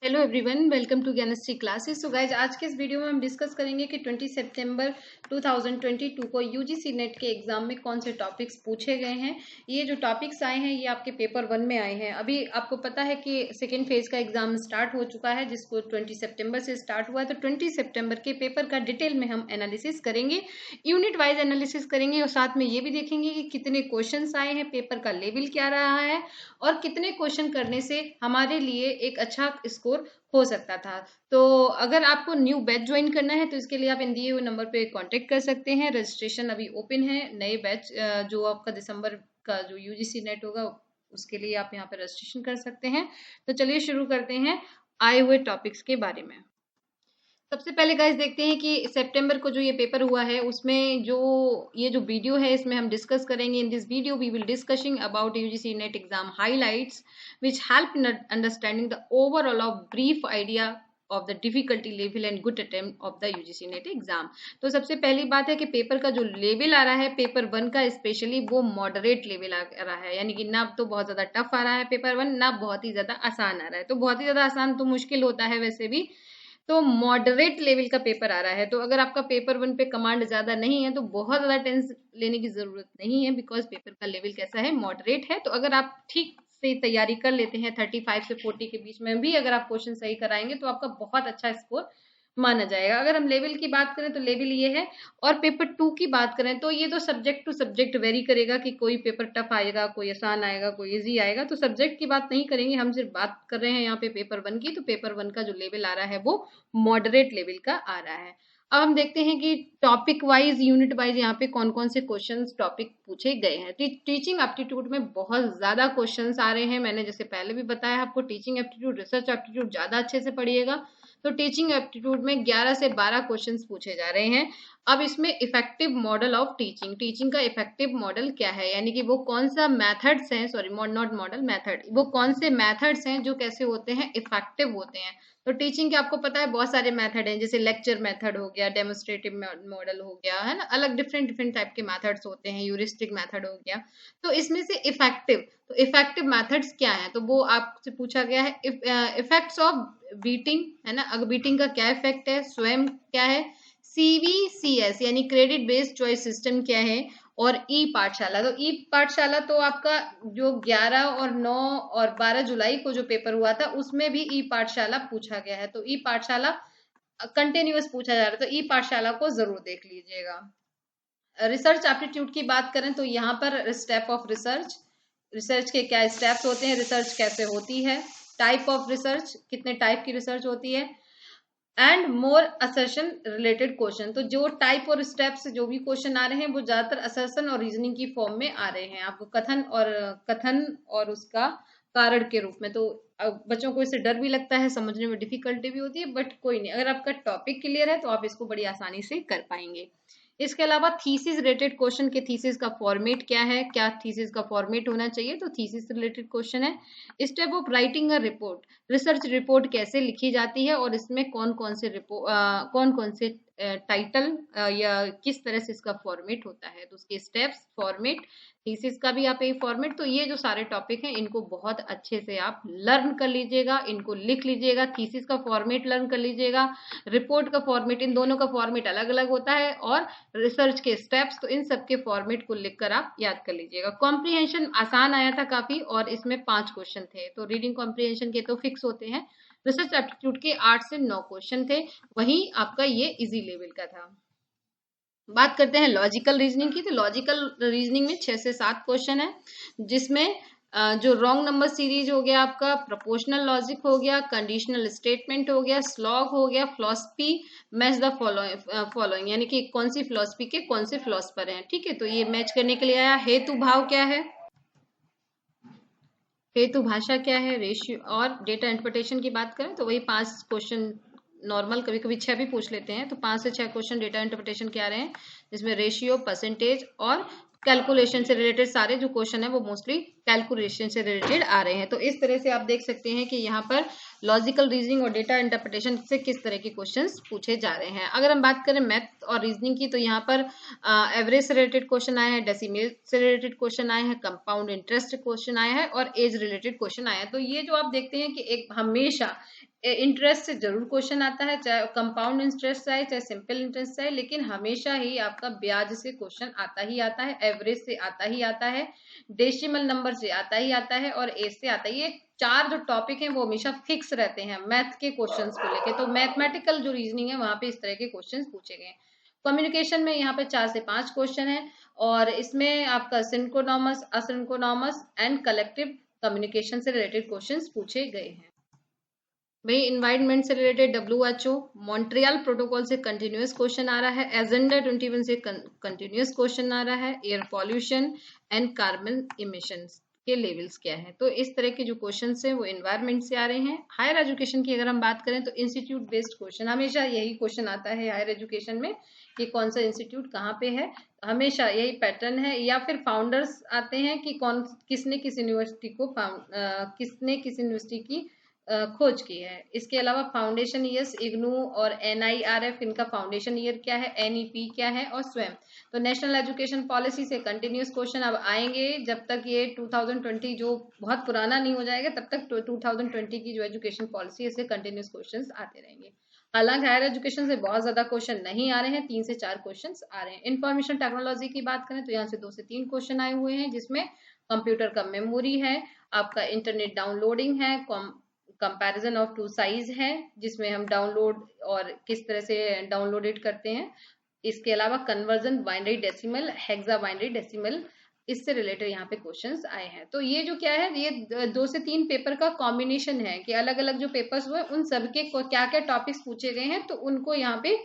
Hello everyone, welcome to Gyanshree classes. So guys, आज के इस वीडियो में हम डिस्कस करेंगे कि 20 सितंबर 2022 को यूजीसी नेट के एग्जाम में कौन से टॉपिक्स पूछे गए हैं। ये जो टॉपिक्स आए हैं ये आपके पेपर 1 में आए हैं। अभी आपको पता है कि सेकेंड फेज का एग्जाम स्टार्ट हो चुका है, जिसको 20 सितंबर से स्टार्ट हुआ है। तो 20 सितंबर के पेपर का डिटेल में हम एनालिसिस करेंगे, यूनिट वाइज एनालिसिस करेंगे और साथ में ये भी देखेंगे कि कितने क्वेश्चन आए हैं, पेपर का लेवल क्या रहा है और कितने क्वेश्चन करने से हमारे लिए एक अच्छा स्कोर हो सकता था। तो अगर आपको न्यू बैच ज्वाइन करना है तो इसके लिए आप इन दिए हुए नंबर पे कांटेक्ट कर सकते हैं। रजिस्ट्रेशन अभी ओपन है। नए बैच जो आपका दिसंबर का जो यूजीसी नेट होगा उसके लिए आप यहाँ पे रजिस्ट्रेशन कर सकते हैं। तो चलिए शुरू करते हैं आए हुए टॉपिक्स के बारे में। सबसे पहले गाइस देखते हैं कि सितंबर को जो ये पेपर हुआ है उसमें जो ये जो वीडियो है इसमें हम डिस्कस करेंगे। In this video we will discussing about UGC NET exam highlights which help in understanding the overall of brief idea of the difficulty level and good attempt of the UGC NET exam। तो सबसे पहली बात है कि paper का जो level आ रहा है पेपर 1 का स्पेशली वो मॉडरेट लेवल आ रहा है, यानी कि ना तो बहुत ज्यादा टफ आ रहा है पेपर 1, ना बहुत ही ज्यादा आसान आ रहा है। तो बहुत ही ज्यादा आसान तो मुश्किल होता है वैसे भी, तो मॉडरेट लेवल का पेपर आ रहा है। तो अगर आपका पेपर 1 पे कमांड ज्यादा नहीं है तो बहुत ज्यादा टेंशन लेने की जरूरत नहीं है, बिकॉज पेपर का लेवल कैसा है, मॉडरेट है। तो अगर आप ठीक से तैयारी कर लेते हैं 35 से 40 के बीच में भी अगर आप क्वेश्चन सही कराएंगे तो आपका बहुत अच्छा स्कोर माना जाएगा। अगर हम लेवल की बात करें तो लेवल ये है, और पेपर 2 की बात करें तो ये तो सब्जेक्ट टू सब्जेक्ट वेरी करेगा कि कोई पेपर टफ आएगा, कोई आसान आएगा, कोई इजी आएगा। तो सब्जेक्ट की बात नहीं करेंगे, हम सिर्फ बात कर रहे हैं यहाँ पे पेपर 1 की। तो पेपर 1 का जो लेवल आ रहा है वो मॉडरेट लेवल का आ रहा है। अब हम देखते हैं कि टॉपिक वाइज यूनिट वाइज यहाँ पे कौन कौन से क्वेश्चंस टॉपिक पूछे गए हैं। टीचिंग एप्टीट्यूड में बहुत ज्यादा क्वेश्चंस आ रहे हैं। मैंने जैसे पहले भी बताया आपको, टीचिंग एप्टीट्यूड रिसर्च एप्टीट्यूड ज्यादा अच्छे से पढ़िएगा। तो टीचिंग एप्टीट्यूड में 11 से 12 क्वेश्चंस पूछे जा रहे हैं। अब इसमें effective model of teaching, teaching का इफेक्टिव मॉडल क्या है, यानी कि वो कौन सा मेथड्स हैं, सॉरी नॉट मॉडल, मेथड, वो कौन से मेथड्स हैं जो कैसे होते हैं, इफेक्टिव होते हैं। तो टीचिंग के आपको पता है बहुत सारे मेथड हैं, जैसे लेक्चर मेथड हो गया, डेमोन्स्ट्रेटिव मॉडल हो गया, है ना, अलग डिफरेंट डिफरेंट टाइप के मेथड्स होते हैं, यूरिस्टिक मेथड हो गया। तो इसमें से इफेक्टिव, तो इफेक्टिव मेथड्स क्या है, तो वो आपसे पूछा गया है। इफेक्ट्स ऑफ बीटिंग, है ना, अगर बीटिंग का क्या इफेक्ट है, स्वयं क्या है, CVCS यानी क्रेडिट बेस्ड चॉइस सिस्टम क्या है, और ई पाठशाला। तो ई पाठशाला तो आपका जो 11 और 9 और 12 जुलाई को जो पेपर हुआ था उसमें भी ई पाठशाला पूछा गया है। तो ई पाठशाला कंटिन्यूअस पूछा जा रहा है, तो ई पाठशाला को जरूर देख लीजिएगा। रिसर्च एप्टीट्यूड की बात करें तो यहाँ पर स्टेप ऑफ रिसर्च, रिसर्च के क्या स्टेप्स होते हैं, रिसर्च कैसे होती है, टाइप ऑफ रिसर्च, कितने टाइप की रिसर्च होती है, and more assertion related question. तो जो टाइप और स्टेप्स जो भी क्वेश्चन आ रहे हैं वो ज्यादातर असर्शन और रीजनिंग की फॉर्म में आ रहे हैं, आपको कथन और उसका कारण के रूप में। तो बच्चों को इससे डर भी लगता है, समझने में डिफिकल्टी भी होती है, बट कोई नहीं, अगर आपका टॉपिक क्लियर है तो आप इसको बड़ी आसानी से कर पाएंगे। इसके अलावा थीसिस रिलेटेड क्वेश्चन के थीसिस का फॉर्मेट क्या है, क्या थीसिस का फॉर्मेट होना चाहिए, तो थीसिस रिलेटेड क्वेश्चन है। Step of writing a report, research report कैसे लिखी जाती है और इसमें कौन कौन से टाइटल या किस तरह से इसका फॉर्मेट होता है, तो उसके स्टेप्स, फॉर्मेट, थीसिस का भी आप एक फॉर्मेट। तो ये जो सारे टॉपिक हैं इनको बहुत अच्छे से आप लर्न कर लीजिएगा, इनको लिख लीजिएगा, थीसिस का फॉर्मेट लर्न कर लीजिएगा, रिपोर्ट का फॉर्मेट, इन दोनों का फॉर्मेट अलग अलग होता है, और रिसर्च के स्टेप्स, तो इन सब के फॉर्मेट को लिखकर आप याद कर लीजिएगा। कॉम्प्रिहेंशन आसान आया था काफी, और इसमें 5 क्वेश्चन थे। तो रीडिंग कॉम्प्रिहेंशन के तो फिक्स होते हैं। रिसर्च एप्टीट्यूड के 8 से 9 क्वेश्चन थे, वहीं आपका ये इजी लेवल का था। बात करते हैं लॉजिकल रीजनिंग की, तो लॉजिकल रीजनिंग में 6 से 7 क्वेश्चन है, जिसमें जो रॉन्ग नंबर सीरीज हो गया, आपका प्रोपोर्शनल लॉजिक हो गया, कंडीशनल स्टेटमेंट हो गया, स्लॉग हो गया, फिलॉसफी मैच द फॉलोइंग, यानी कि कौन सी फिलॉसफी के कौन से फिलोसफर हैं। ठीक है, तो ये मैच करने के लिए आया। हेतु भाव क्या है, हेतु भाषा क्या है, रेशियो, और डेटा इंटरप्रिटेशन की बात करें तो वही 5 क्वेश्चन नॉर्मल, कभी कभी 6 भी पूछ लेते हैं, तो 5 से 6 क्वेश्चन डेटा इंटरप्रिटेशन के आ रहे हैं, जिसमें रेशियो, परसेंटेज और कैलकुलेशन से रिलेटेड सारे जो क्वेश्चन है वो मोस्टली कैलकुलेशन से रिलेटेड आ रहे हैं। तो इस तरह से आप देख सकते हैं कि यहाँ पर लॉजिकल रीजनिंग और डेटा इंटरप्रिटेशन से किस तरह के क्वेश्चंस पूछे जा रहे हैं। अगर हम बात करें मैथ और रीजनिंग की, तो यहाँ पर एवरेज से रिलेटेड क्वेश्चन आए हैं, डेसिमल से रिलेटेड क्वेश्चन आए हैं, कंपाउंड इंटरेस्ट क्वेश्चन आया है, और एज रिलेटेड क्वेश्चन आया है। तो ये जो आप देखते हैं कि एक हमेशा इंटरेस्ट से जरूर क्वेश्चन आता है, चाहे कंपाउंड इंटरेस्ट आए चाहे सिंपल इंटरेस्ट आए, लेकिन हमेशा ही आपका ब्याज से क्वेश्चन आता ही आता है, एवरेज से आता ही आता है, डेसिमल नंबर से आता ही आता है और एज से आता है। ये चार जो टॉपिक हैं वो हमेशा फिक्स रहते हैं मैथ के क्वेश्चंस को लेके। तो मैथमेटिकल जो रीजनिंग है वहां पे इस तरह के क्वेश्चंस पूछे गए हैं। कम्युनिकेशन में यहाँ पे 4 से 5 क्वेश्चन है और इसमें आपका सिंक्रोनॉमस, असिंक्रोनॉमस एंड कलेक्टिव कम्युनिकेशन से रिलेटेड क्वेश्चंस पूछे गए हैं। भाई इन्वायरमेंट से रिलेटेड WHO मॉन्ट्रियल प्रोटोकॉल से कंटिन्यूअस क्वेश्चन आ रहा है, एजेंडा 21 से कंटिन्यूअस क्वेश्चन आ रहा है, air pollution and carbon emissions के लेवल्स क्या है। तो इस तरह के जो क्वेश्चंस हैं वो इन्वायरमेंट से आ रहे हैं। हायर एजुकेशन की अगर हम बात करें तो इंस्टीट्यूट बेस्ड क्वेश्चन, हमेशा यही क्वेश्चन आता है हायर एजुकेशन में कि कौन सा इंस्टीट्यूट कहाँ पे है, हमेशा यही पैटर्न है। या फिर फाउंडर्स आते हैं कि किसने किस यूनिवर्सिटी की खोज की है। इसके अलावा फाउंडेशन ईयर्स, इग्नू और NIRF, इनका फाउंडेशन ईयर क्या है, NEP क्या है और स्वयं। तो नेशनल एजुकेशन पॉलिसी से कंटिन्यूस क्वेश्चन अब आएंगे जब तक ये 2020 जो बहुत पुराना नहीं हो जाएगा, तब तक 2020 की जो एजुकेशन पॉलिसी है इससे कंटिन्यूस क्वेश्चंस आते रहेंगे। हालांकि हायर एजुकेशन से बहुत ज्यादा क्वेश्चन नहीं आ रहे हैं, 3 से 4 क्वेश्चन आ रहे हैं। इंफॉर्मेशन टेक्नोलॉजी की बात करें तो यहाँ से 2 से 3 क्वेश्चन आए हुए हैं, जिसमें कंप्यूटर का मेमोरी है, आपका इंटरनेट डाउनलोडिंग है, कंपैरिजन ऑफ टू साइज है जिसमें हम डाउनलोड और किस तरह से डाउनलोडेड करते हैं। इसके अलावा conversion binary decimal, hexa binary decimal, इससे रिलेटेड यहाँ पे क्वेश्चंस आए हैं। तो ये जो क्या है, ये 2 से 3 पेपर का कॉम्बिनेशन है कि अलग अलग जो पेपर्स हुए उन सबके क्या क्या टॉपिक्स पूछे गए हैं, तो उनको यहाँ पे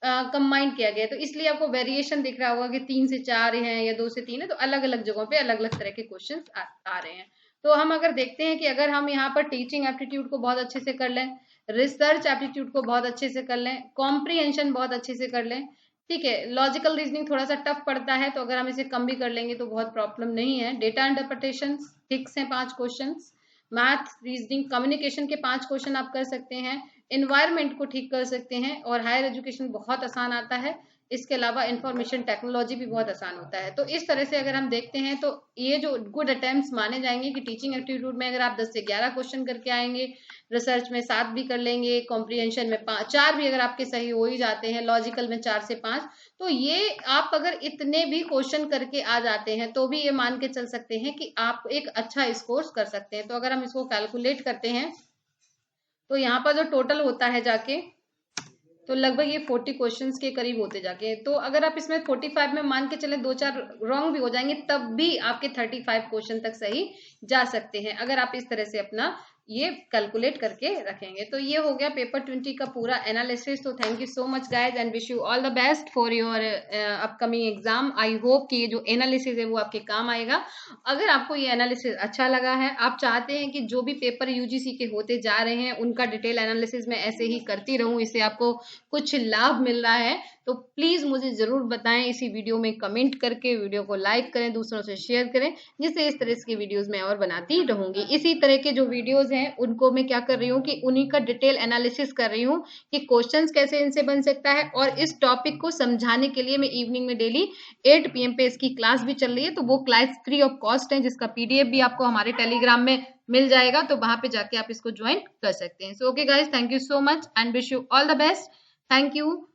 कंबाइन किया गया है। तो इसलिए आपको वेरिएशन दिख रहा होगा कि 3 से 4 हैं या 2 से 3 है, तो अलग अलग जगहों पे अलग अलग तरह के क्वेश्चन आ रहे हैं। तो हम अगर देखते हैं कि अगर हम यहाँ पर टीचिंग एप्टीट्यूड को बहुत अच्छे से कर लें, रिसर्च एप्टीट्यूड को बहुत अच्छे से कर लें, कॉम्प्रीहेंशन बहुत अच्छे से कर लें, ठीक है, लॉजिकल रीजनिंग थोड़ा सा टफ पड़ता है तो अगर हम इसे कम भी कर लेंगे तो बहुत प्रॉब्लम नहीं है। डेटा इंटरप्रिटेशन फिक्स है 5 क्वेश्चन, मैथ, रीजनिंग, कम्युनिकेशन के 5 क्वेश्चन आप कर सकते हैं, इन्वायरमेंट को ठीक कर सकते हैं और हायर एजुकेशन बहुत आसान आता है। इसके अलावा इंफॉर्मेशन टेक्नोलॉजी भी बहुत आसान होता है। तो इस तरह से अगर हम देखते हैं तो ये जो गुड अटेम्प्ट्स माने जाएंगे कि टीचिंग एप्टीट्यूड में अगर आप 10 से 11 क्वेश्चन करके आएंगे, रिसर्च में 7 भी कर लेंगे, कॉम्प्रीहेंशन में 4 भी अगर आपके सही हो ही जाते हैं, लॉजिकल में 4 से 5, तो ये आप अगर इतने भी क्वेश्चन करके आ जाते हैं तो भी ये मान के चल सकते हैं कि आप एक अच्छा स्कोर कर सकते हैं। तो अगर हम इसको कैलकुलेट करते हैं तो यहाँ पर जो टोटल होता है जाके तो लगभग ये 40 क्वेश्चंस के करीब होते जाके। तो अगर आप इसमें 45 में मान के चले 2-4 रॉन्ग भी हो जाएंगे तब भी आपके 35 क्वेश्चन तक सही जा सकते हैं अगर आप इस तरह से अपना ये कैलकुलेट करके रखेंगे। तो ये हो गया पेपर 20 का पूरा एनालिसिस। तो thank you so much guys and wish you all the best for your upcoming exam. I hope कि ये जो एनालिसिस है वो आपके काम आएगा। अगर आपको ये एनालिसिस अच्छा लगा है, आप चाहते हैं कि जो भी पेपर UGC के होते जा रहे हैं उनका डिटेल एनालिसिस मैं ऐसे ही करती रहूं, इससे आपको कुछ लाभ मिल रहा है, तो प्लीज मुझे जरूर बताएं इसी वीडियो में कमेंट करके। वीडियो को लाइक करें, दूसरों से शेयर करें, जिससे इस तरह की वीडियोस मैं और बनाती रहूंगी। इसी तरह के जो वीडियोस हैं उनको मैं क्या कर रही हूँ कि उन्हीं का डिटेल एनालिसिस कर रही हूँ कि क्वेश्चंस कैसे इनसे बन सकता है। और इस टॉपिक को समझाने के लिए मैं इवनिंग में डेली 8 PM पे इसकी क्लास भी चल रही है। तो वो क्लास फ्री ऑफ कॉस्ट है, जिसका PDF भी आपको हमारे टेलीग्राम में मिल जाएगा, तो वहां पे जाके आप इसको ज्वाइन कर सकते हैं। So okay guys, thank you so much and wish you all the best. Thank you.